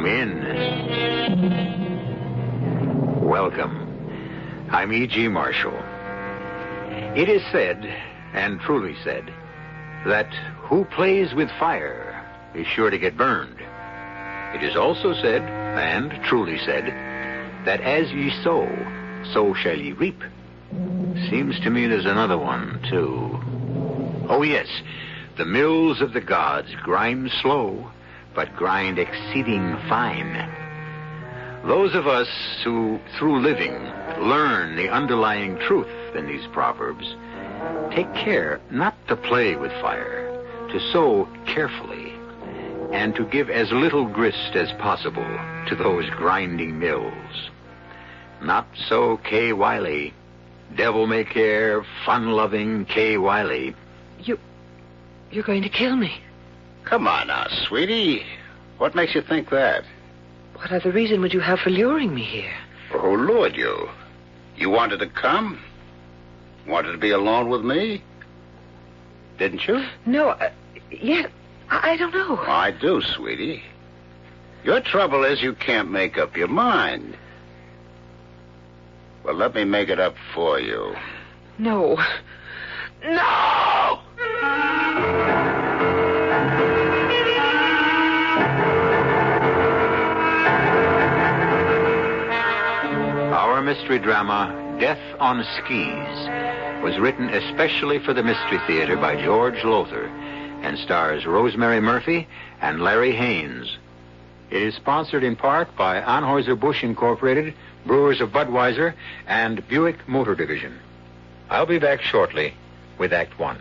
Come in. Welcome. I'm E.G. Marshall. It is said, and truly said, that who plays with fire is sure to get burned. It is also said, and truly said, that as ye sow, so shall ye reap. Seems to me there's another one, too. Oh, yes, the mills of the gods grind slow, but grind exceeding fine. Those of us who, through living, learn the underlying truth in these proverbs, take care not to play with fire, to sow carefully, and to give as little grist as possible to those grinding mills. Not so Kay Wiley, devil-may-care, fun-loving Kay Wiley. You're going to kill me. Come on now, sweetie. What makes you think that? What other reason would you have for luring me here? Who lured you? You wanted to come? Wanted to be alone with me? Didn't you? No, yes, I don't know. I do, sweetie. Your trouble is you can't make up your mind. Well, let me make it up for you. No. No! Our mystery drama, Death on Skis, was written especially for the Mystery Theater by George Lothar and stars Rosemary Murphy and Larry Haynes. It is sponsored in part by Anheuser-Busch Incorporated, Brewers of Budweiser, and Buick Motor Division. I'll be back shortly with Act One.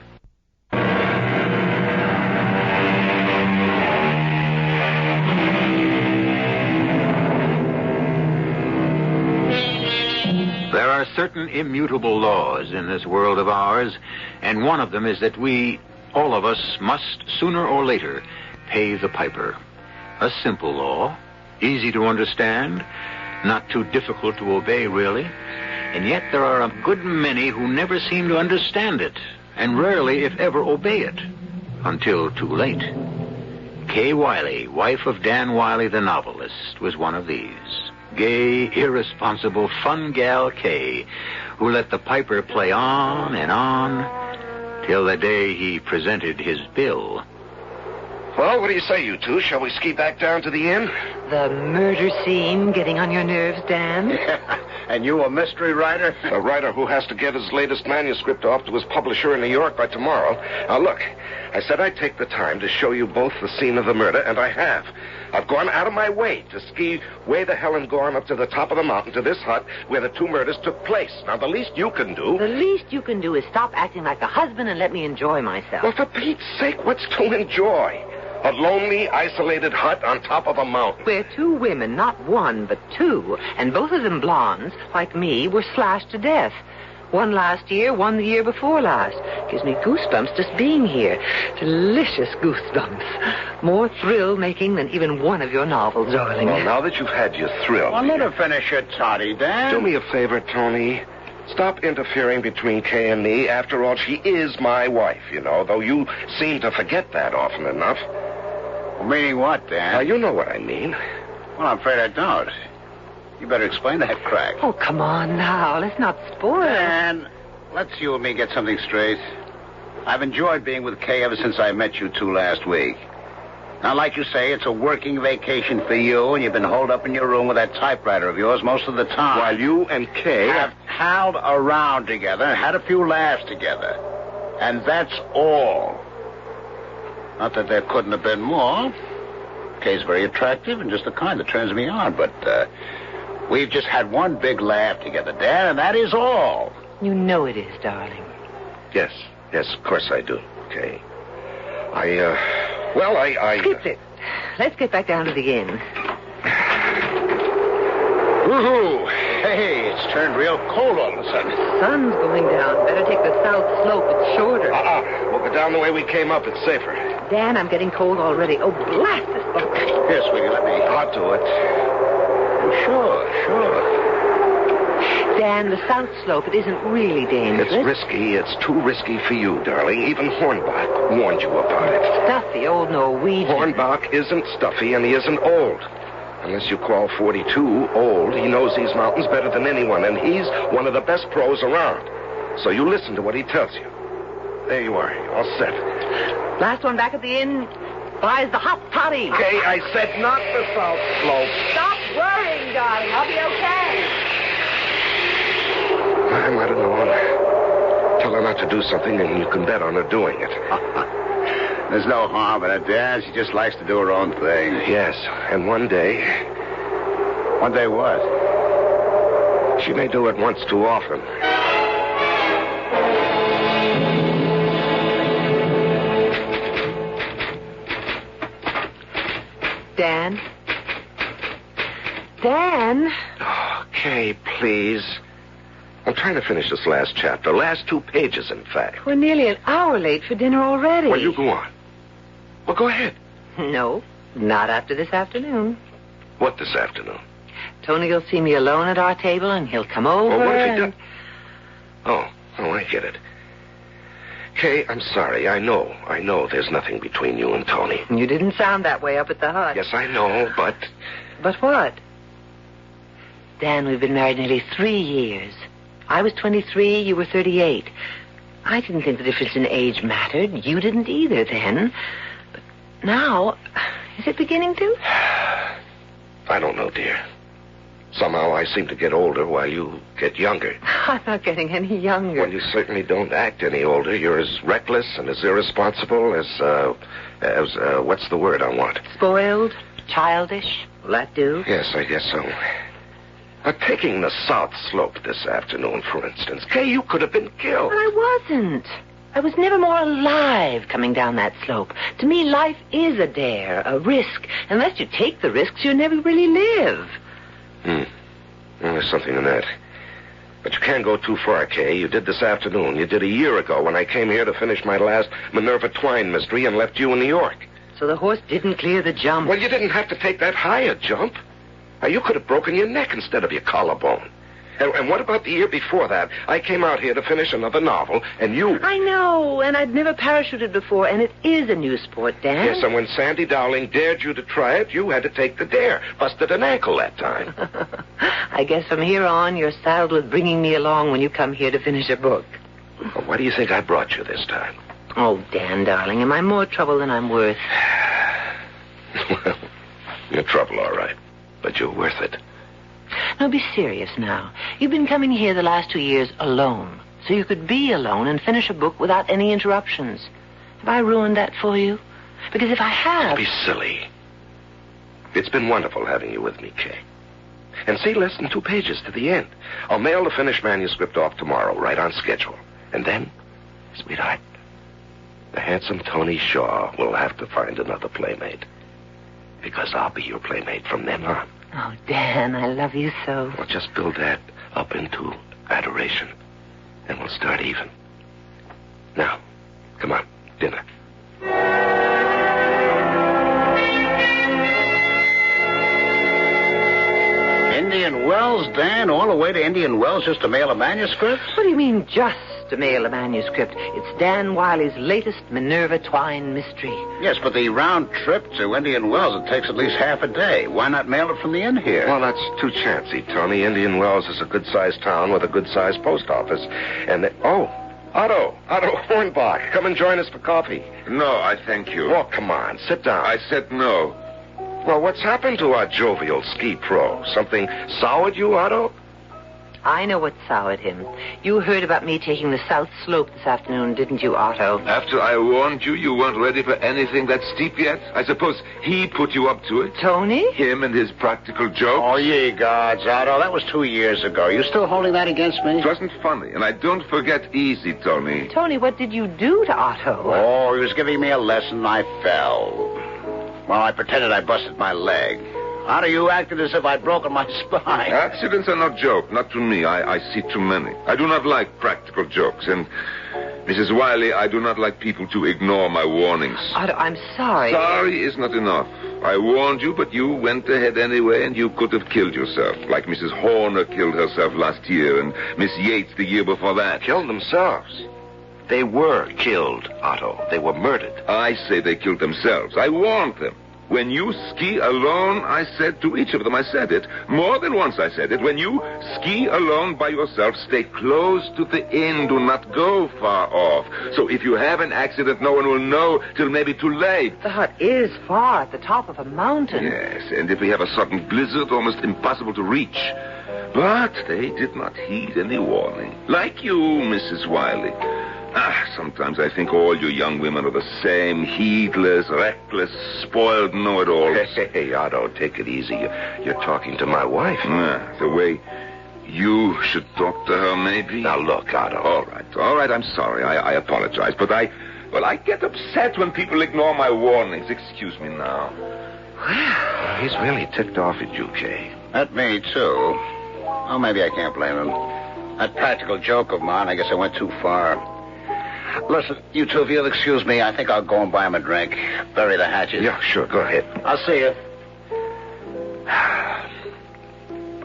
There are certain immutable laws in this world of ours, and one of them is that we, all of us, must sooner or later pay the piper. A simple law, easy to understand, not too difficult to obey, really. And yet there are a good many who never seem to understand it, and rarely, if ever, obey it, until too late. Kay Wiley, wife of Dan Wiley the novelist, was one of these. Gay, irresponsible, fun gal Kay, who let the piper play on and on, till the day he presented his bill. Well, what do you say, you two? Shall we ski back down to the inn? The murder scene getting on your nerves, Dan? Yeah. And you a mystery writer? A writer who has to get his latest manuscript off to his publisher in New York by tomorrow. Now, look, I said I'd take the time to show you both the scene of the murder, and I have. I've gone out of my way to ski way the hell and gone up to the top of the mountain to this hut where the two murders took place. Now, the least you can do... The least you can do is stop acting like a husband and let me enjoy myself. Well, for Pete's sake, what's to enjoy? A lonely, isolated hut on top of a mountain. Where two women, not one, but two, and both of them blondes, like me, were slashed to death. One last year, one the year before last. Gives me goosebumps just being here. Delicious goosebumps. More thrill-making than even one of your novels, darling. Well, now that you've had your thrill... Well, let her finish her toddy, Dan. Do me a favor, Tony. Stop interfering between Kay and me. After all, she is my wife, you know, though you seem to forget that often enough. Meaning what, Dan? Now, you know what I mean. Well, I'm afraid I don't. You better explain that crack. Oh, come on now. Let's not spoil. Dan, let's you and me get something straight. I've enjoyed being with Kay ever since I met you two last week. Now, like you say, it's a working vacation for you, and you've been holed up in your room with that typewriter of yours most of the time. While you and Kay have palled around together and had a few laughs together. And that's all. Not that there couldn't have been more. Kay's very attractive and just the kind that turns me on, but we've just had one big laugh together, Dan, and that is all. You know it is, darling. Yes, of course I do, Kay. I... Skip it. Let's get back down to the inn. Woohoo! Hey, it's turned real cold all of a sudden. The sun's going down. Better take the south slope. It's shorter. We'll go down the way we came up. It's safer. Dan, I'm getting cold already. Oh, blast this book. Here, sweetie, let me... I'll do it. Sure. Dan, the south slope, it isn't really dangerous. It's risky. It's too risky for you, darling. Even Hornbach warned you about it. Stuffy old Norwegian. Hornbach isn't stuffy, and he isn't old. Unless you call 42 old, he knows these mountains better than anyone, and he's one of the best pros around. So you listen to what he tells you. There you are. You're all set. Last one back at the inn buys the hot toddy. Okay, I said not the South Slope. Stop worrying, darling. I'll be okay. I might have known. Tell her not to do something, and you can bet on her doing it. There's no harm in it, Dad. She just likes to do her own thing. Yes, and one day... One day what? She may do it once too often. Dan? Dan? Okay, please. I'm trying to finish this last chapter. Last 2 pages, in fact. We're nearly an hour late for dinner already. Well, you go on. Well, go ahead. No, not after this afternoon. What this afternoon? Tony will see me alone at our table, and he'll come over. Well, what if he does? Oh, I get it. Kay, I'm sorry. I know there's nothing between you and Tony. You didn't sound that way up at the hut. Yes, I know, but... But what? Dan, we've been married nearly 3 years. I was 23, you were 38. I didn't think the difference in age mattered. You didn't either then. But now, is it beginning to? I don't know, dear. Somehow I seem to get older while you get younger. I'm not getting any younger. Well, you certainly don't act any older. You're as reckless and as irresponsible as what's the word I want? Spoiled? Childish? Will that do? Yes, I guess so. Taking the South Slope this afternoon, for instance. Kay, you could have been killed. But I wasn't. I was never more alive coming down that slope. To me, life is a dare, a risk. Unless you take the risks, you never really live. Well, there's something in that. But you can't go too far, Kay. You did this afternoon. You did a year ago when I came here to finish my last Minerva Twine mystery and left you in New York. So the horse didn't clear the jump. Well, you didn't have to take that higher jump. You could have broken your neck instead of your collarbone. And what about the year before that? I came out here to finish another novel, and you... I know, and I'd never parachuted before, and it is a new sport, Dan. Yes, and when Sandy Dowling dared you to try it, you had to take the dare. Busted an ankle that time. I guess from here on, you're saddled with bringing me along when you come here to finish a book. Well, why do you think I brought you this time? Oh, Dan, darling, am I more trouble than I'm worth? Well, you're trouble, all right. But you're worth it. No, be serious now. You've been coming here the last 2 years alone, so you could be alone and finish a book without any interruptions. Have I ruined that for you? Because if I have... Don't be silly. It's been wonderful having you with me, Kay. And see, less than 2 pages to the end. I'll mail the finished manuscript off tomorrow, right on schedule. And then, sweetheart, the handsome Tony Shaw will have to find another playmate. Because I'll be your playmate from then on. Oh, Dan, I love you so. Well, just build that up into adoration, and we'll start even. Now, come on, dinner. Indian Wells, Dan? All the way to Indian Wells just to mail a manuscript? What do you mean, just to mail a manuscript? It's Dan Wiley's latest Minerva Twine mystery. Yes, but the round trip to Indian Wells, it takes at least half a day. Why not mail it from the inn here? Well, that's too chancy, Tony. Indian Wells is a good-sized town with a good-sized post office. And Otto Hornbach, come and join us for coffee. No, I thank you. Oh, come on, sit down. I said no. Well, what's happened to our jovial ski pro? Something soured you, Otto? I know what soured him. You heard about me taking the South Slope this afternoon, didn't you, Otto? After I warned you, you weren't ready for anything that steep yet? I suppose he put you up to it? Tony? Him and his practical jokes? Oh, ye gods, Otto. That was 2 years ago. You still holding that against me? It wasn't funny, and I don't forget easy, Tony. Tony, what did you do to Otto? Oh, he was giving me a lesson. I fell. Well, I pretended I busted my leg. Otto, you acted as if I'd broken my spine. Accidents are not joke, not to me. I see too many. I do not like practical jokes, and Mrs. Wiley, I do not like people to ignore my warnings. Otto, I'm sorry. Sorry is not enough. I warned you, but you went ahead anyway, and you could have killed yourself, like Mrs. Horner killed herself last year, and Miss Yates the year before that. Killed themselves. They were killed, Otto. They were murdered. I say they killed themselves. I warned them. When you ski alone, I said to each of them, I said it. More than once I said it. When you ski alone by yourself, stay close to the inn. Do not go far off. So if you have an accident, no one will know till maybe too late. The hut is far at the top of a mountain. Yes, and if we have a sudden blizzard, almost impossible to reach. But they did not heed any warning. Like you, Mrs. Wiley. Sometimes I think all you young women are the same. Heedless, reckless, spoiled know-it-alls. Hey, Otto, take it easy. You're talking to my wife. The way you should talk to her, maybe. Now, look, Otto. All right, I'm sorry. I apologize. But I get upset when people ignore my warnings. Excuse me now. Well, he's really ticked off at you, Kay. At me, too. Oh, maybe I can't blame him. That practical joke of mine, I guess I went too far. Listen, you two, if you'll excuse me, I think I'll go and buy him a drink. Bury the hatches. Yeah, sure, go ahead. I'll see you.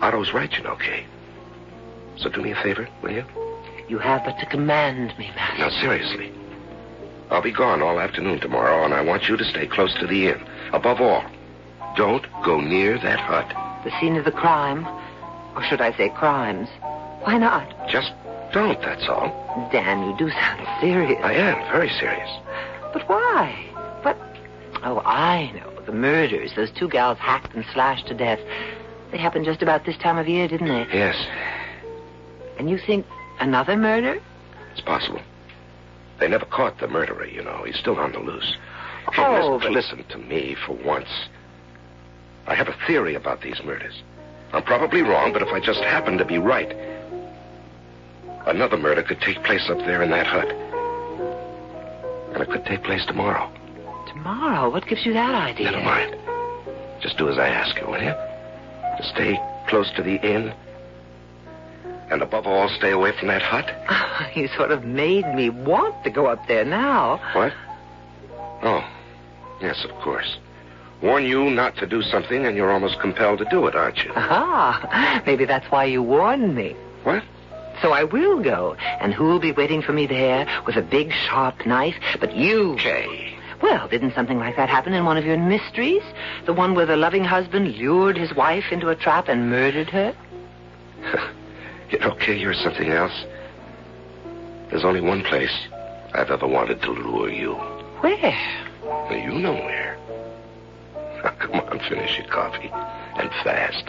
Otto's right, you know, Kay. So do me a favor, will you? You have but to command me, Master. Now, seriously. I'll be gone all afternoon tomorrow, and I want you to stay close to the inn. Above all, don't go near that hut. The scene of the crime. Or should I say crimes? Why not? Just don't, that's all. Dan, you do sound serious. I am, very serious. But why? Oh, I know. The murders. Those two gals hacked and slashed to death. They happened just about this time of year, didn't they? Yes. And you think another murder? It's possible. They never caught the murderer, you know. He's still on the loose. Hey, listen to me for once. I have a theory about these murders. I'm probably wrong, but if I just happen to be right, another murder could take place up there in that hut. And it could take place tomorrow. Tomorrow? What gives you that idea? Never mind. Just do as I ask you, will you? Just stay close to the inn. And above all, stay away from that hut. You sort of made me want to go up there now. What? Oh, yes, of course. Warn you not to do something, and you're almost compelled to do it, aren't you? Aha. Maybe that's why you warned me. What? So I will go. And who'll be waiting for me there with a big, sharp knife? But you. Kay. Well, didn't something like that happen in one of your mysteries? The one where the loving husband lured his wife into a trap and murdered her? You know, Kay, you're something else. There's only one place I've ever wanted to lure you. Where? Well, you know where. Now, come on, finish your coffee. And fast.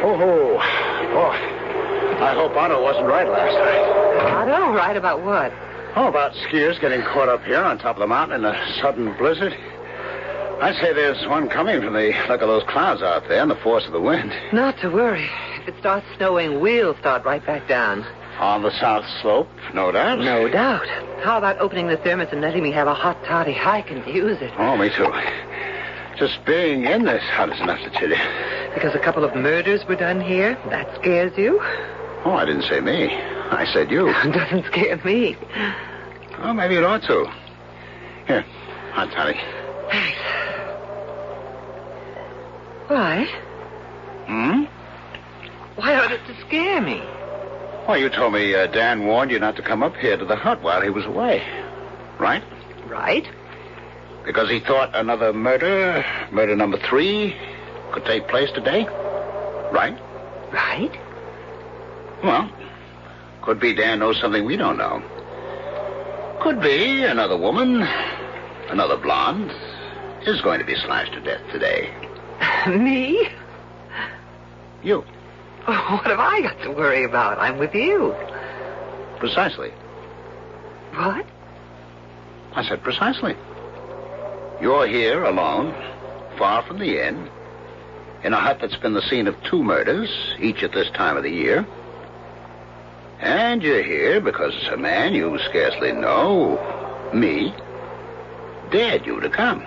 Oh, I hope Otto wasn't right last night. Otto? Right about what? Oh, about skiers getting caught up here on top of the mountain in a sudden blizzard. I'd say there's one coming from the look of those clouds out there and the force of the wind. Not to worry. If it starts snowing, we'll start right back down. On the south slope, no doubt. No doubt. How about opening the thermos and letting me have a hot toddy? I can use it. Oh, me too. Just being in this hut is enough to chill you. Because a couple of murders were done here? That scares you? Oh, I didn't say me. I said you. It doesn't scare me. Oh, maybe it ought to. Here, hot toddy. Thanks. Why? Why ought it to scare me? Well, you told me Dan warned you not to come up here to the hut while he was away. Right? Right. Because he thought another murder number 3, could take place today? Right? Right. Well, could be Dan knows something we don't know. Could be another woman, another blonde, is going to be slashed to death today. Me? You. Oh, what have I got to worry about? I'm with you. Precisely. What? I said precisely. You're here alone, far from the inn, in a hut that's been the scene of 2 murders, each at this time of the year. And you're here because a man you scarcely know, me, dared you to come.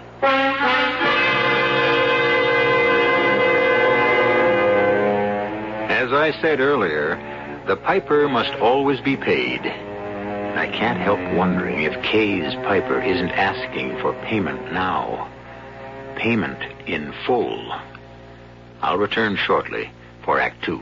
As I said earlier, the piper must always be paid. I can't help wondering if Kay's piper isn't asking for payment now. Payment in full. I'll return shortly for Act 2.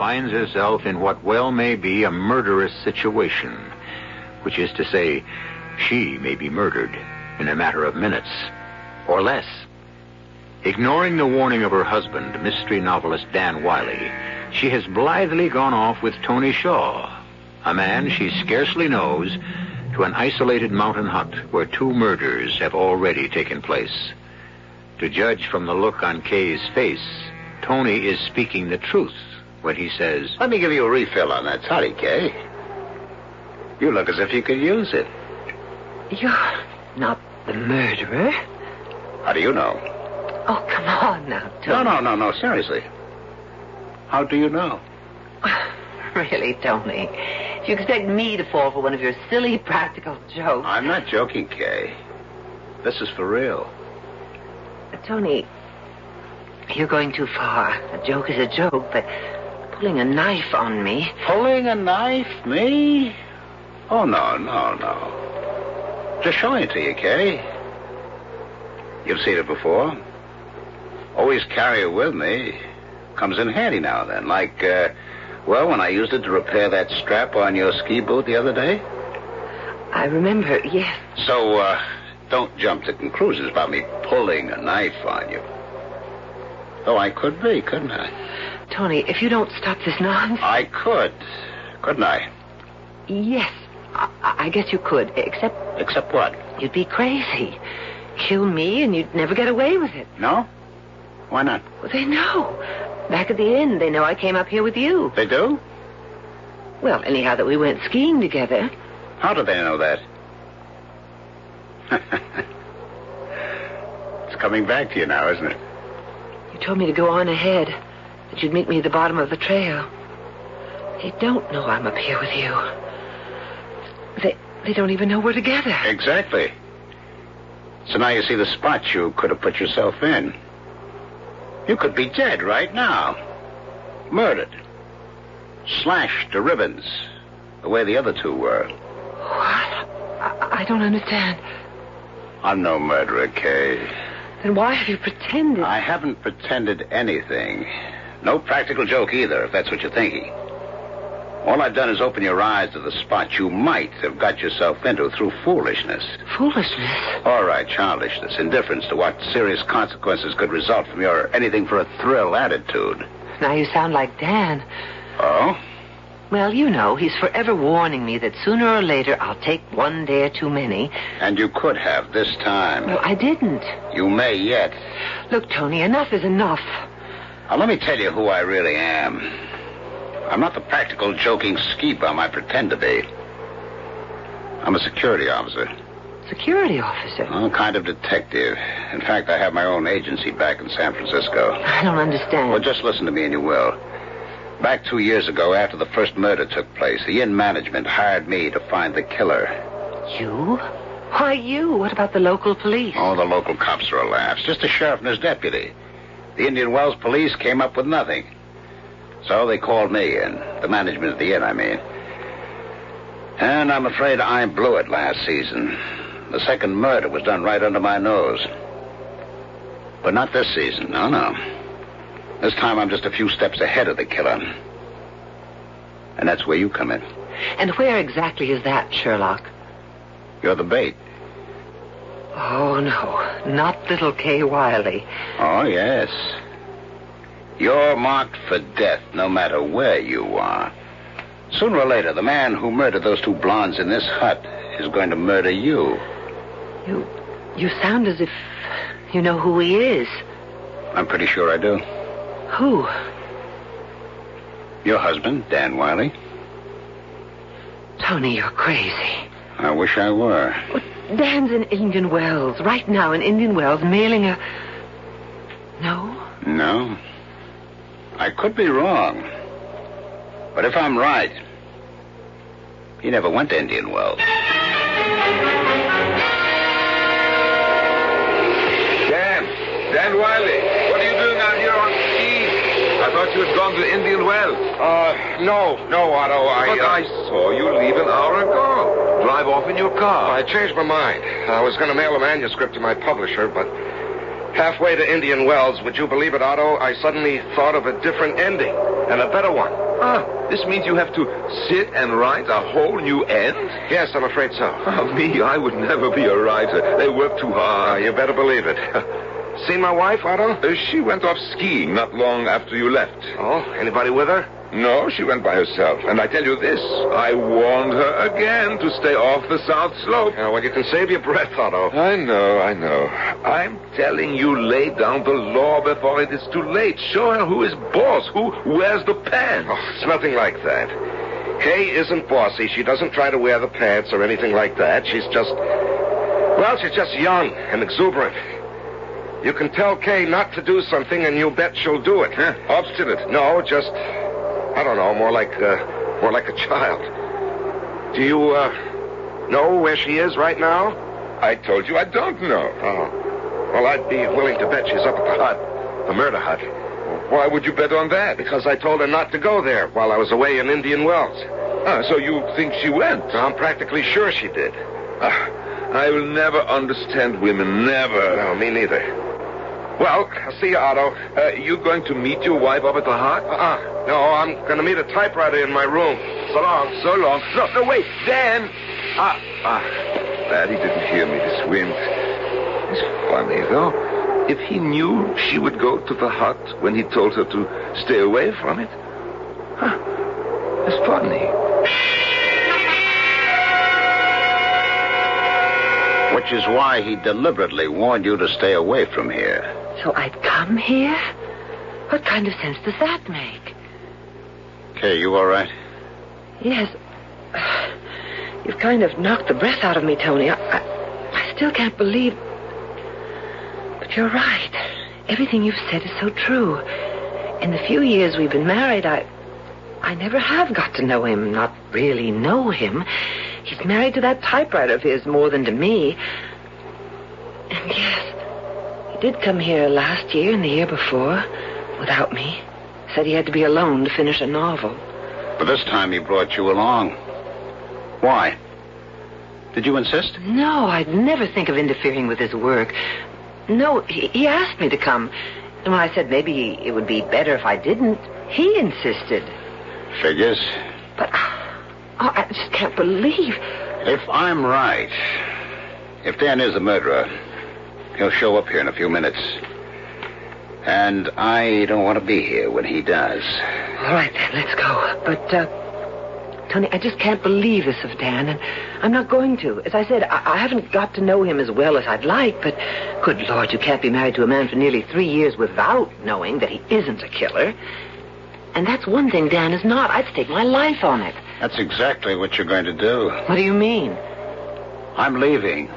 finds herself in what well may be a murderous situation, which is to say, she may be murdered in a matter of minutes or less. Ignoring the warning of her husband, mystery novelist Dan Wiley, she has blithely gone off with Tony Shaw, a man she scarcely knows, to an isolated mountain hut where 2 murders have already taken place. To judge from the look on Kay's face, Tony is speaking the truth when he says, Let me give you a refill on that toddy, Kay. You look as if you could use it. You're not the murderer. How do you know? Oh, come on now, Tony. No, seriously. How do you know? Really, Tony. If you expect me to fall for one of your silly practical jokes... I'm not joking, Kay. This is for real. Tony, you're going too far. A joke is a joke, but pulling a knife on me... Pulling a knife? Me? Oh, no. Just showing it to you, Kay. You've seen it before. Always carry it with me. Comes in handy now and then. Like, when I used it to repair that strap on your ski boot the other day. I remember, yes. So, don't jump to conclusions about me pulling a knife on you. Though I could be, couldn't I? Tony, if you don't stop this nonsense... I could, couldn't I? Yes, I guess you could, except... Except what? You'd be crazy. Kill me and you'd never get away with it. No? Why not? Well, they know. Back at the inn, they know I came up here with you. They do? Well, anyhow, that we went skiing together. How do they know that? It's coming back to you now, isn't it? You told me to go on ahead, that you'd meet me at the bottom of the trail. They don't know I'm up here with you. They don't even know we're together. Exactly. So now you see the spot you could have put yourself in. You could be dead right now. Murdered. Slashed to ribbons. The way the other 2 were. What? I don't understand. I'm no murderer, Kay. Then why have you pretended? I haven't pretended anything. No practical joke either, if that's what you're thinking. All I've done is open your eyes to the spot you might have got yourself into through foolishness. Foolishness? All right, childishness, indifference to what serious consequences could result from your anything-for-a-thrill attitude. Now you sound like Dan. Oh? Well, you know, he's forever warning me that sooner or later I'll take one dare too many. And you could have this time. Well, I didn't. You may yet. Look, Tony, enough is enough. Now, let me tell you who I really am. I'm not the practical, joking ski bum I pretend to be. I'm a security officer. Security officer? A kind of detective. In fact, I have my own agency back in San Francisco. I don't understand. Well, just listen to me and you will. Back 2 years ago, after the first murder took place, the inn management hired me to find the killer. You? Why you? What about the local police? Oh, the local cops are a laugh. Just a sheriff and his deputy. The Indian Wells police came up with nothing. So they called me in. The management of the inn, I mean. And I'm afraid I blew it last season. The second murder was done right under my nose. But not this season, no. This time I'm just a few steps ahead of the killer. And that's where you come in. And where exactly is that, Sherlock? You're the bait. Oh, no. Not little Kay Wiley. Oh, yes. You're marked for death no matter where you are. Sooner or later, the man who murdered those 2 blondes in this hut is going to murder you. You sound as if you know who he is. I'm pretty sure I do. Who? Your husband, Dan Wiley. Tony, you're crazy. I wish I were. Well, Dan's in Indian Wells. Right now in Indian Wells, mailing a... No? No. I could be wrong. But if I'm right, he never went to Indian Wells. Dan Wiley, what are you doing out here on skis? I thought you had gone to Indian Wells. No, Otto, But I saw you leave an hour ago. Drive off in your car. I changed my mind. I was going to mail a manuscript to my publisher, but halfway to Indian Wells, would you believe it, Otto, I suddenly thought of a different ending, and a better one. This means you have to sit and write a whole new end? Yes, I'm afraid so. Me, I would never be a writer. They work too hard. You better believe it. Seen my wife, Otto? She went off skiing not long after you left. Oh, anybody with her? No, she went by herself. And I tell you this, I warned her again to stay off the South Slope. Well, you can save your breath, Otto. I know. I'm telling you, lay down the law before it is too late. Show her who is boss, who wears the pants. Oh, it's nothing like that. Kay isn't bossy. She doesn't try to wear the pants or anything like that. She's just young and exuberant. You can tell Kay not to do something, and you bet she'll do it. Huh? Obstinate? No, just, I don't know, more like a child. Do you know where she is right now? I told you I don't know. Oh. Well, I'd be willing to bet she's up at the hut, the murder hut. Why would you bet on that? Because I told her not to go there while I was away in Indian Wells. So you think she went? I'm practically sure she did. I will never understand women, never. No, me neither. Well, I'll see you, Otto. You going to meet your wife up at the hut? No, I'm going to meet a typewriter in my room. So long. So long. No, wait, Dan! Glad he didn't hear me this wind. It's funny, though. If he knew she would go to the hut when he told her to stay away from it. It's funny. Which is why he deliberately warned you to stay away from here. So I'd come here? What kind of sense does that make? Kay, you all right? Yes. You've kind of knocked the breath out of me, Tony. I still can't believe... But you're right. Everything you've said is so true. In the few years we've been married, I never have got to know him, not really know him. He's married to that typewriter of his more than to me. And yes, he did come here last year and the year before, without me. Said he had to be alone to finish a novel. But this time he brought you along. Why? Did you insist? No, I'd never think of interfering with his work. No, he asked me to come. And when I said maybe it would be better if I didn't, he insisted. Figures. But... I just can't believe... If I'm right, if Dan is the murderer, he'll show up here in a few minutes. And I don't want to be here when he does. All right, then, let's go. But, Tony, I just can't believe this of Dan, and I'm not going to. As I said, I haven't got to know him as well as I'd like, but good Lord, you can't be married to a man for nearly 3 years without knowing that he isn't a killer. And that's one thing Dan is not. I'd stake my life on it. That's exactly what you're going to do. What do you mean? I'm leaving,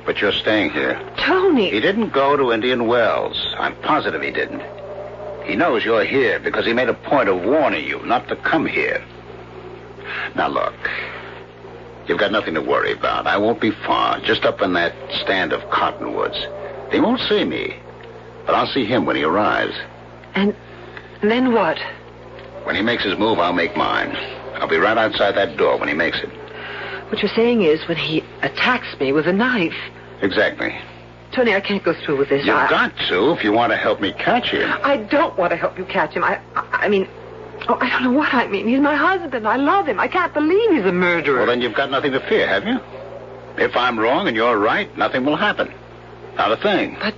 but you're staying here. Tony! He didn't go to Indian Wells. I'm positive he didn't. He knows you're here because he made a point of warning you not to come here. Now, look. You've got nothing to worry about. I won't be far, just up in that stand of cottonwoods. He won't see me, but I'll see him when he arrives. And then what? When he makes his move, I'll make mine. I'll be right outside that door when he makes it. What you're saying is when he attacks me with a knife. Exactly. Tony, I can't go through with this. You've got to if you want to help me catch him. I don't want to help you catch him. I mean... Oh, I don't know what I mean. He's my husband. I love him. I can't believe he's a murderer. Well, then you've got nothing to fear, have you? If I'm wrong and you're right, nothing will happen. Not a thing. But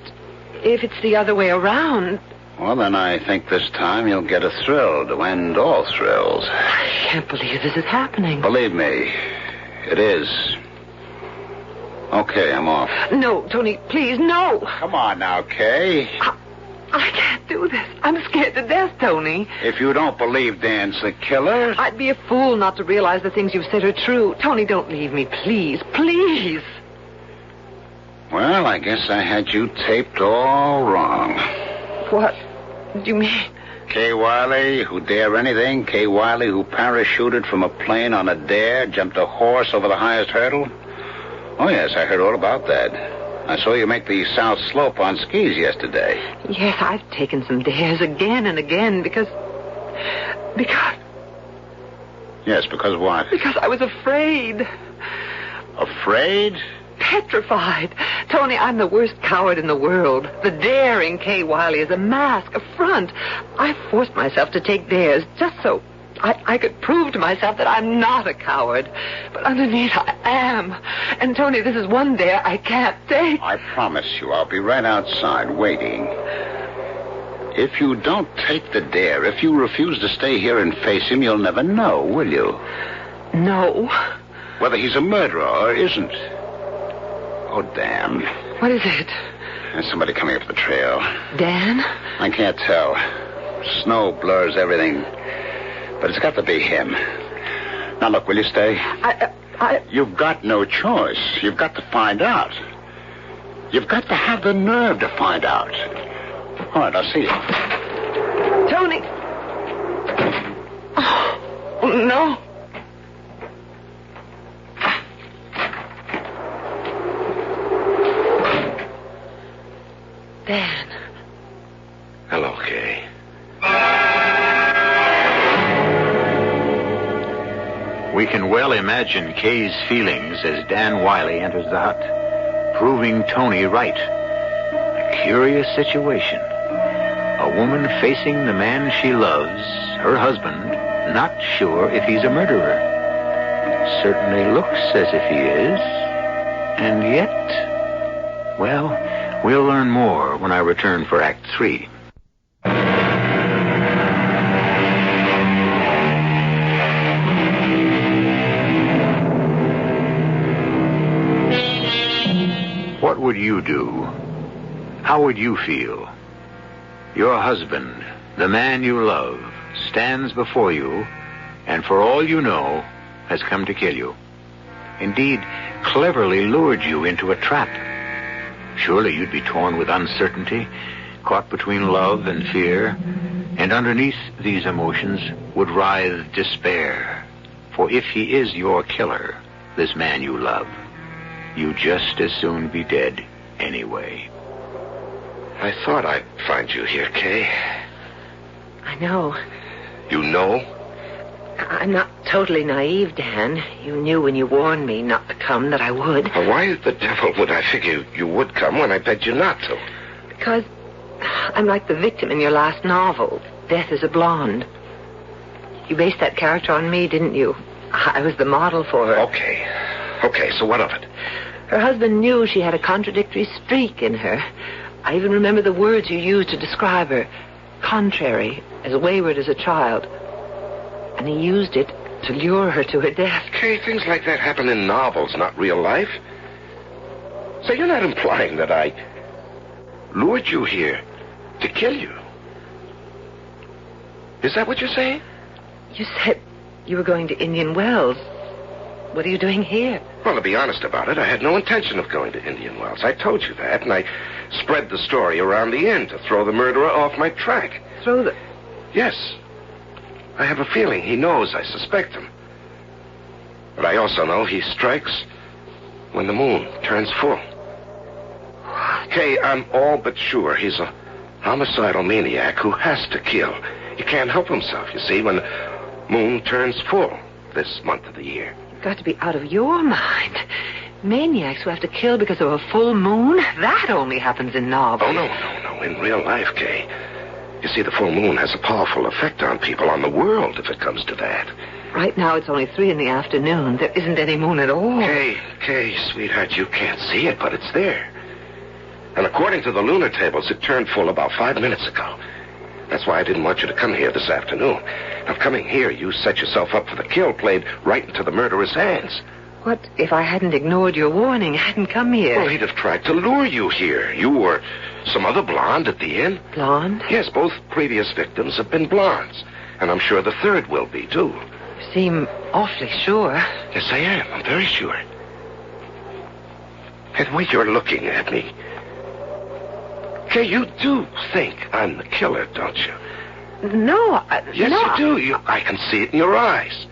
if it's the other way around... Well, then I think this time you'll get a thrill to end all thrills. I can't believe this is happening. Believe me, it is. Okay, I'm off. No, Tony, please, no. Come on now, Kay. I can't do this. I'm scared to death, Tony. If you don't believe Dan's the killer... I'd be a fool not to realize the things you've said are true. Tony, don't leave me, please, please. Well, I guess I had you taped all wrong. What do you mean? Kay Wiley, who dare anything. Kay Wiley, who parachuted from a plane on a dare, jumped a horse over the highest hurdle. Oh, yes, I heard all about that. I saw you make the South Slope on skis yesterday. Yes, I've taken some dares again and again because... Yes, because what? Because I was afraid. Afraid? Petrified. Tony, I'm the worst coward in the world. The daring Kay Wiley is a mask, a front. I forced myself to take dares just so I could prove to myself that I'm not a coward. But underneath, I am. And, Tony, this is one dare I can't take. I promise you, I'll be right outside waiting. If you don't take the dare, if you refuse to stay here and face him, you'll never know, will you? No. Whether he's a murderer or isn't. Oh, damn. What is it? There's somebody coming up the trail. Dan? I can't tell. Snow blurs everything. But it's got to be him. Now, look, will you stay? You've got no choice. You've got to find out. You've got to have the nerve to find out. All right, I'll see you. Tony! Oh, no. Dan. Hello, Kay. We can well imagine Kay's feelings as Dan Wiley enters the hut, proving Tony right. A curious situation. A woman facing the man she loves, her husband, not sure if he's a murderer. Certainly looks as if he is. And yet, well, we'll learn more when I return for Act 3. What would you do? How would you feel? Your husband, the man you love, stands before you, and for all you know, has come to kill you. Indeed, cleverly lured you into a trap. Surely you'd be torn with uncertainty, caught between love and fear, and underneath these emotions would writhe despair. For if he is your killer, this man you love, you'd just as soon be dead anyway. I thought I'd find you here, Kay. I know. You know? I'm not totally naive, Dan. You knew when you warned me not to come that I would. Well, why the devil would I figure you would come when I begged you not to? Because I'm like the victim in your last novel, Death is a Blonde. You based that character on me, didn't you? I was the model for her. Okay, so what of it? Her husband knew she had a contradictory streak in her. I even remember the words you used to describe her. Contrary, as wayward as a child. And he used it to lure her to her death. Kay, things like that happen in novels, not real life. So you're not implying that I lured you here to kill you? Is that what you're saying? You said you were going to Indian Wells. What are you doing here? Well, to be honest about it, I had no intention of going to Indian Wells. I told you that, and I spread the story around the inn to throw the murderer off my track. Throw the... Yes. I have a feeling he knows I suspect him. But I also know he strikes when the moon turns full. Kay, I'm all but sure he's a homicidal maniac who has to kill. He can't help himself, you see, when the moon turns full this month of the year. You've got to be out of your mind. Maniacs who have to kill because of a full moon? That only happens in novels. Oh, no. In real life, Kay. You see, the full moon has a powerful effect on people, on the world, if it comes to that. Right now, it's only 3 p.m. There isn't any moon at all. Kay, sweetheart, you can't see it, but it's there. And according to the lunar tables, it turned full about 5 minutes ago. That's why I didn't want you to come here this afternoon. Now, coming here, you set yourself up for the kill, played right into the murderer's hands. What if I hadn't ignored your warning, hadn't come here? Well, he'd have tried to lure you here. You or some other blonde at the inn. Blonde? Yes, both previous victims have been blondes. And I'm sure the third will be, too. You seem awfully sure. Yes, I am. I'm very sure. And the way you're looking at me... Kay, you do think I'm the killer, don't you? No, Yes, no. you do. I can see it in your eyes.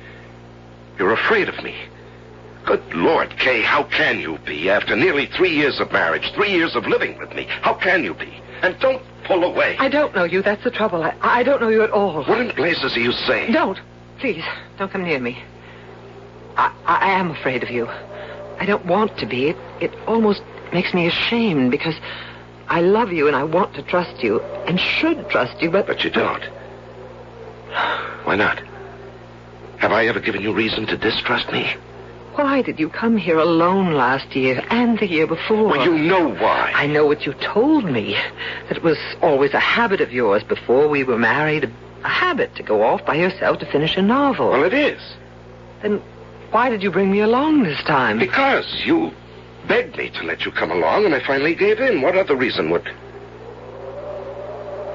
You're afraid of me. Good Lord, Kay, how can you be after nearly 3 years of marriage, 3 years of living with me? How can you be? And don't pull away. I don't know you. That's the trouble. I don't know you at all. What in blazes are you saying? Don't. Please, don't come near me. I am afraid of you. I don't want to be. It almost makes me ashamed because I love you and I want to trust you and should trust you, but... But you don't. Why not? Have I ever given you reason to distrust me? Why did you come here alone last year and the year before? Well, you know why. I know what you told me. That it was always a habit of yours before we were married. A habit to go off by yourself to finish a novel. Well, it is. Then why did you bring me along this time? Because you begged me to let you come along, and I finally gave in. What other reason would...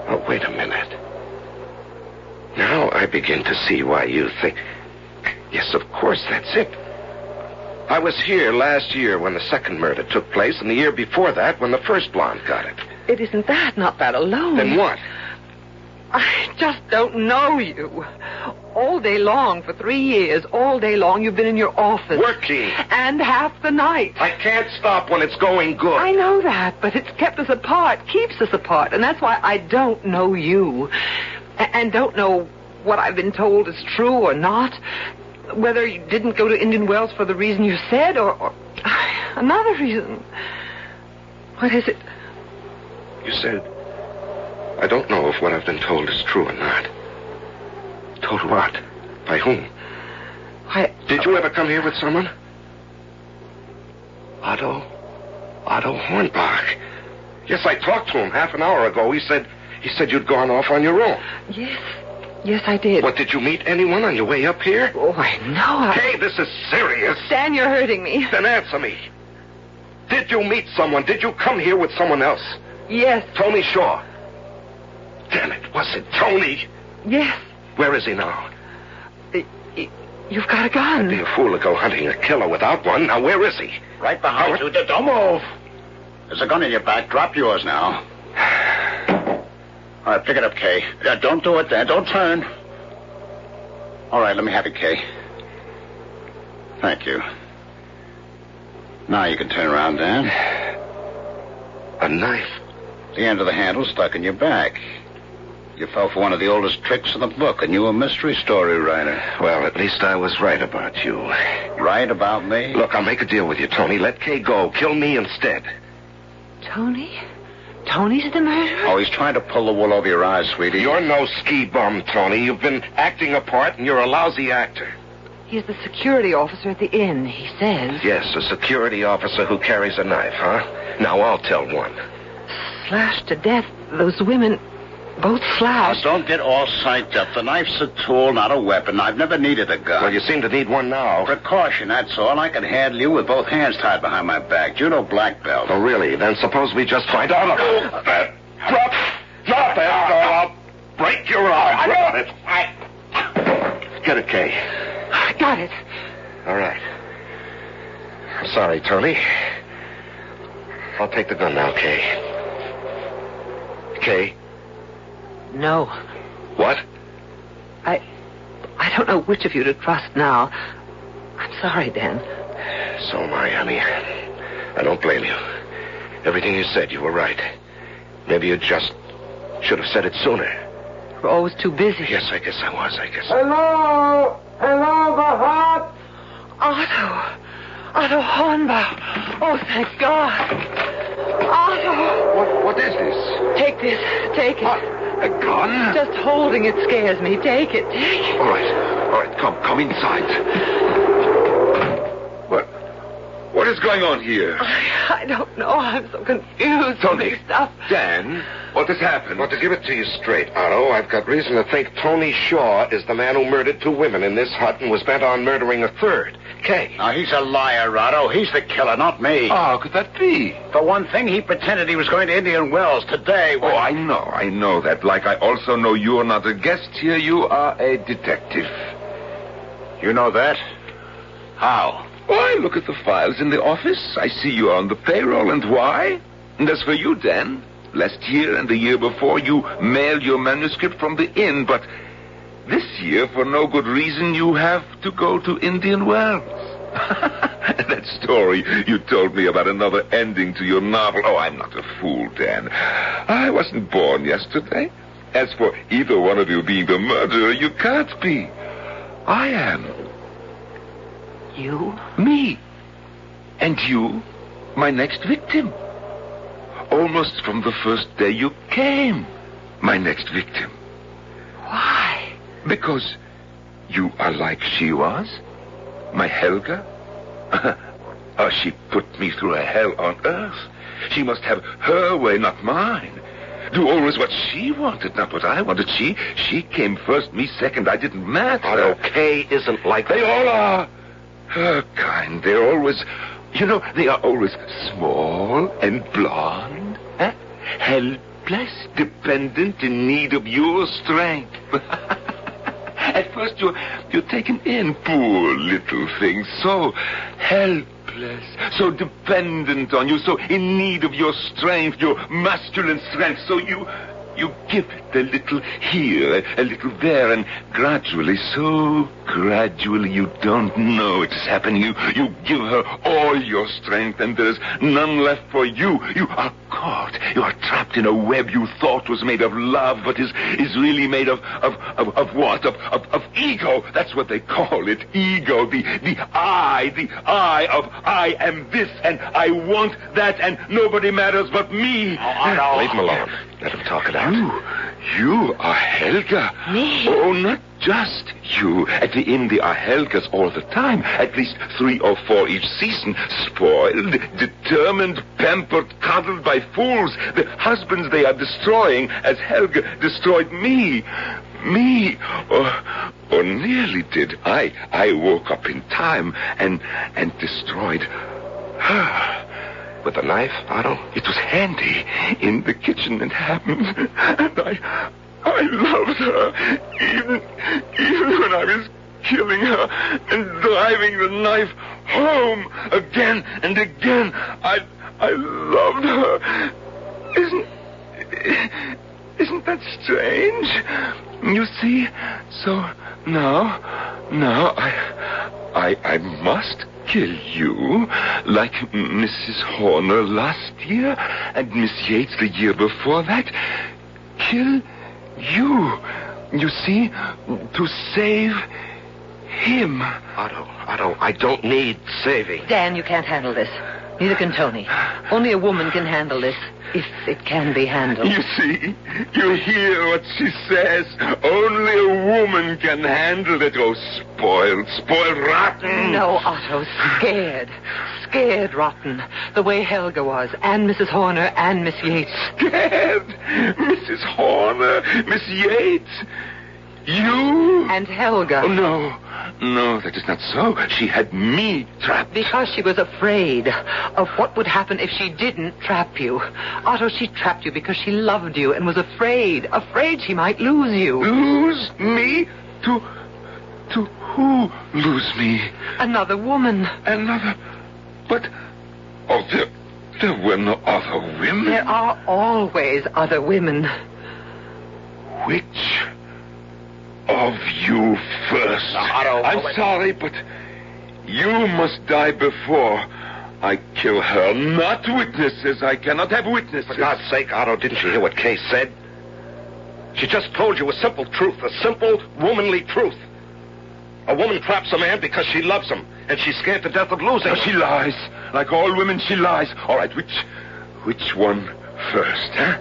Oh, wait a minute. Now I begin to see why you think... Yes, of course, that's it. I was here last year when the second murder took place, and the year before that when the first blonde got it. It isn't that, not that alone. Then what? I just don't know you. All day long, for 3 years, all day long, you've been in your office. Working. And half the night. I can't stop when it's going good. I know that, but it's kept us apart, keeps us apart, and that's why I don't know you. And don't know what I've been told is true or not. Whether you didn't go to Indian Wells for the reason you said, or another reason. What is it? You said... I don't know if what I've been told is true or not. Told what? By whom? Did you ever come here with someone? Otto Hornbach. Yes, I talked to him half an hour ago. He said you'd gone off on your own. Yes, I did. What, did you meet anyone on your way up here? Oh, I know. Hey, this is serious. Stan, you're hurting me. Then answer me. Did you meet someone? Did you come here with someone else? Yes. Tony Shaw. Damn it, was it Tony? Yes. Where is he now? You've got a gun. I'd be a fool to go hunting a killer without one. Now, where is he? Right behind you. Don't move. There's a gun in your back. Drop yours now. All right, pick it up, Kay. Don't do it there. Don't turn. All right, let me have it, Kay. Thank you. Now you can turn around, Dan. A knife? The end of the handle stuck in your back. You fell for one of the oldest tricks in the book, and you a mystery story writer. Well, at least I was right about you. Right about me? Look, I'll make a deal with you, Tony. Let Kay go. Kill me instead. Tony? Tony's the murderer? Oh, he's trying to pull the wool over your eyes, sweetie. You're no ski bum, Tony. You've been acting a part, and you're a lousy actor. He's the security officer at the inn, he says. Yes, a security officer who carries a knife, huh? Now, I'll tell one. Slashed to death. Those women, both slashed. Now, don't get all psyched up. The knife's a tool, not a weapon. I've never needed a gun. Well, you seem to need one now. Precaution, that's all. I can handle you with both hands tied behind my back. Judo black belt. Oh, really? Then suppose we just find out about that. Drop it, or I'll break your arm. Drop it. Get it, Kay. I got it. All right. I'm sorry, Tony. I'll take the gun now, Kay. Kay? No. What? I don't know which of you to trust now. I'm sorry, Dan. So am I, honey. I don't blame you. Everything you said, you were right. Maybe you just should have said it sooner. We're always too busy. Yes, I guess I was. Hello, the hut. Otto Hornbach. Oh, thank God. Otto. What is this? Take this. Take it. A gun? Just holding it scares me. Take it. Take it. All right. Come inside. What is going on here? I don't know. I'm so confused. Tony. Mixed up. Dan, what has happened? Well, to give it to you straight, Otto, I've got reason to think Tony Shaw is the man who murdered 2 women in this hut and was bent on murdering a third. Kay. Now, he's a liar, Otto. He's the killer, not me. How could that be? For one thing, he pretended he was going to Indian Wells today. Oh, I know that. Like I also know you're not a guest here. You are a detective. You know that? How? Why, look at the files in the office. I see you are on the payroll, and why? And as for you, Dan, last year and the year before, you mailed your manuscript from the inn, but this year, for no good reason, you have to go to Indian Wells. That story you told me about another ending to your novel. Oh, I'm not a fool, Dan. I wasn't born yesterday. As for either one of you being the murderer, you can't be. I am. You? Me. And you, my next victim. Almost from the first day you came, my next victim. Why? Because You are like she was? My Helga? Oh, she put me through a hell on earth. She must have her way, not mine. Do always what she wanted, not what I wanted. She came first, me second. I didn't matter. Otto, Kay isn't like They that. all are. Her kind. They're always, they are always small and blonde. Huh? Helpless, dependent, in need of your strength. At first you're taken in, poor little thing, so helpless, so dependent on you, so in need of your strength, your masculine strength, so you give it a little here, a little there, and gradually, so gradually, you don't know it is happening. You give her all your strength, and there's none left for you. You are caught. You are trapped in a web you thought was made of love, but is really made of what? Of ego. That's what they call it. Ego. The I of I am this, and I want that, and nobody matters but me. Oh, leave him alone. Let him talk it out. You are Helga. Me? Oh, not just you. At the inn, there are Helgas all the time. At least 3 or 4 each season. Spoiled, determined, pampered, coddled by fools. The husbands they are destroying, as Helga destroyed me. Me. Or nearly did. I woke up in time and destroyed her. With a knife, Otto? It was handy. In the kitchen it happened. And I loved her. Even when I was killing her and driving the knife home again and again. I loved her. Isn't that strange? You see? So now I must kill you, like Mrs. Horner last year and Miss Yates the year before that. Kill you. You see, to save him. Otto, I don't need saving. Dan, you can't handle this. Neither can Tony. Only a woman can handle this, if it can be handled. You see, you hear what she says. Only a woman can handle it. Oh, spoiled rotten. No, Otto, scared rotten, the way Helga was, and Mrs. Horner and Miss Yates. Scared? Mrs. Horner, Miss Yates? You? And Helga. Oh, no, that is not so. She had me trapped. Because she was afraid of what would happen if she didn't trap you. Otto, she trapped you because she loved you and was afraid she might lose you. Lose me? To who lose me? Another woman. Another? But, there were no other women. There are always other women. Which of you first? Otto, I'm sorry, but you must die before I kill her. Not witnesses. I cannot have witnesses. For God's sake, Otto, didn't you hear what Kay said? She just told you a simple truth, a simple, womanly truth. A woman traps a man because she loves him, and she's scared to death of losing him. She lies. Like all women, she lies. All right, which one first, huh?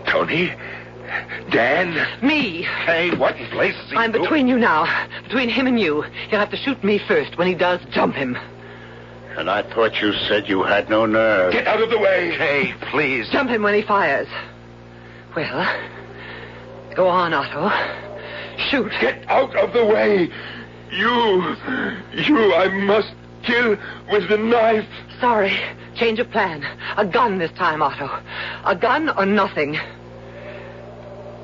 Tony? Dan? Me. Hey, what in blazes is he I'm doing? between you now. Between him and you. You'll have to shoot me first. When he does, jump him. And I thought you said you had no nerve. Get out of the way. Kay, please. Jump him when he fires. Well, go on, Otto. Shoot. Get out of the way. You, I must kill with the knife. Sorry. Change of plan. A gun this time, Otto. A gun or nothing.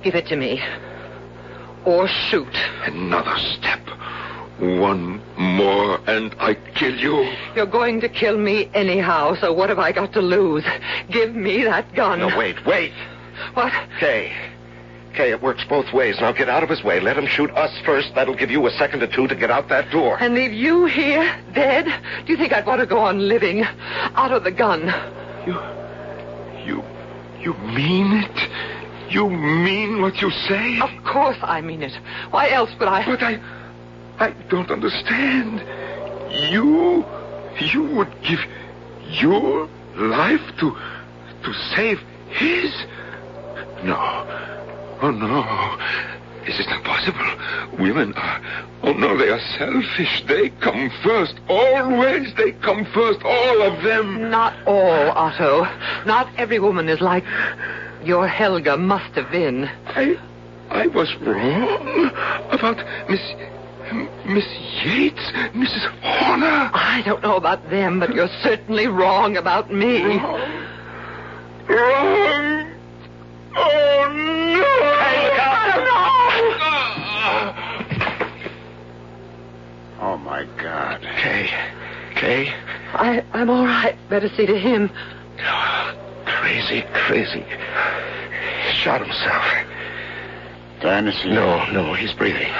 Give it to me. Or shoot. Another step. One more, and I kill you. You're going to kill me anyhow, so what have I got to lose? Give me that gun. No, wait. What? Kay, it works both ways. Now get out of his way. Let him shoot us first. That'll give you a second or two to get out that door. And leave you here, dead? Do you think I'd want to go on living? Out of the gun. You mean it? You mean what you say? Of course I mean it. Why else would I... But I don't understand. You would give your life to save his? No. Oh, no. This is not possible. Women are... Oh, no, they are selfish. They come first. Always they come first. All of them. Not all, Otto. Not every woman is like your Helga must have been. I was wrong about Miss Yates, Mrs. Horner. I don't know about them, but you're certainly wrong about me. Wrong. Oh, no. Oh, my God. Kay? I'm all right. Better see to him. Oh, crazy. Shot himself. Dan, is he... No, he's breathing.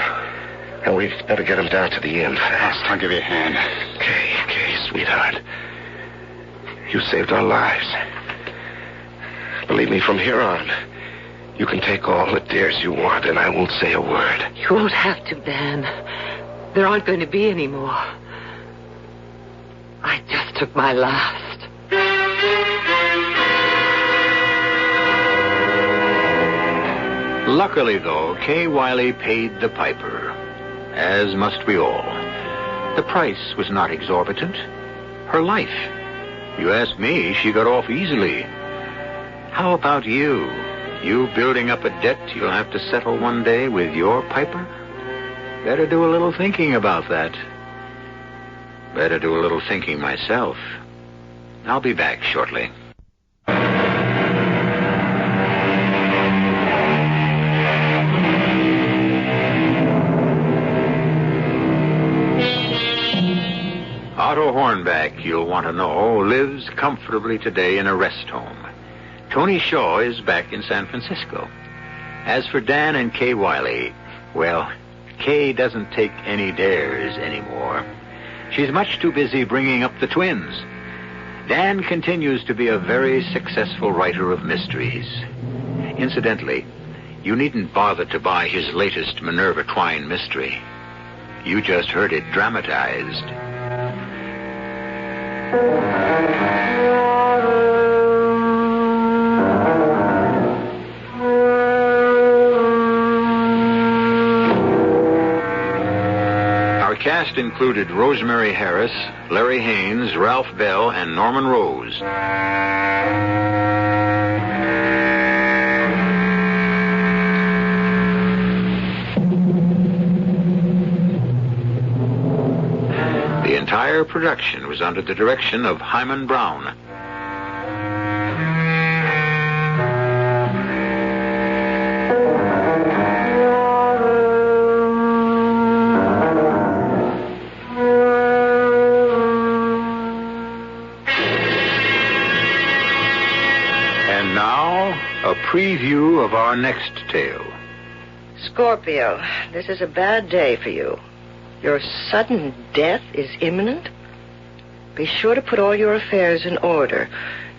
And we've better get him down to the inn fast. I'll give you a hand. Kay, sweetheart. You saved our lives. Believe me, from here on, you can take all the dares you want, and I won't say a word. You won't have to, Dan. There aren't going to be any more. I just took my last. Luckily, though, Kay Wiley paid the piper, as must we all. The price was not exorbitant. Her life. You ask me, she got off easily. How about you? You building up a debt you'll have to settle one day with your piper? Better do a little thinking about that. Better do a little thinking myself. I'll be back shortly. Otto Hornback, you'll want to know, lives comfortably today in a rest home. Tony Shaw is back in San Francisco. As for Dan and Kay Wiley, well, Kay doesn't take any dares anymore. She's much too busy bringing up the twins. Dan continues to be a very successful writer of mysteries. Incidentally, you needn't bother to buy his latest Minerva Twine mystery. You just heard it dramatized. Our cast included Rosemary Harris, Larry Haynes, Ralph Bell, and Norman Rose. The entire production was under the direction of Hyman Brown. And now, a preview of our next tale. Scorpio, this is a bad day for you. Your sudden death is imminent. Be sure to put all your affairs in order.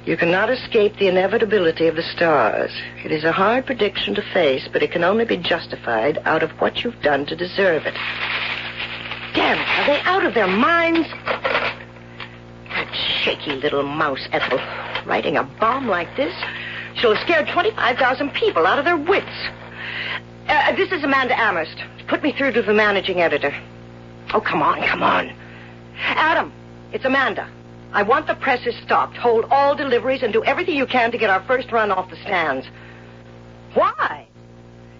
You cannot escape the inevitability of the stars. It is a hard prediction to face, but it can only be justified out of what you've done to deserve it. Damn it, are they out of their minds? That shaky little mouse, Ethel, writing a bomb like this. She'll have scared 25,000 people out of their wits. This is Amanda Amherst. Put me through to the managing editor. Oh, come on. Adam, it's Amanda. I want the presses stopped. Hold all deliveries and do everything you can to get our first run off the stands. Why?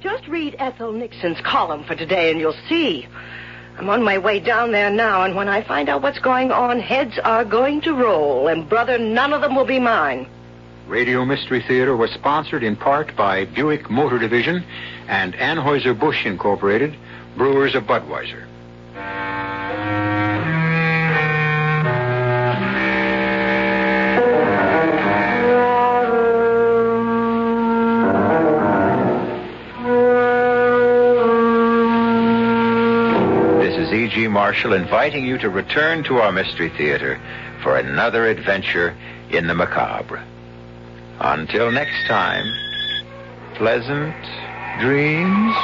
Just read Ethel Nixon's column for today and you'll see. I'm on my way down there now, and when I find out what's going on, heads are going to roll, and, brother, none of them will be mine. Radio Mystery Theater was sponsored in part by Buick Motor Division and Anheuser-Busch Incorporated, brewers of Budweiser. E.G. Marshall inviting you to return to our Mystery Theater for another adventure in the macabre. Until next time, pleasant dreams.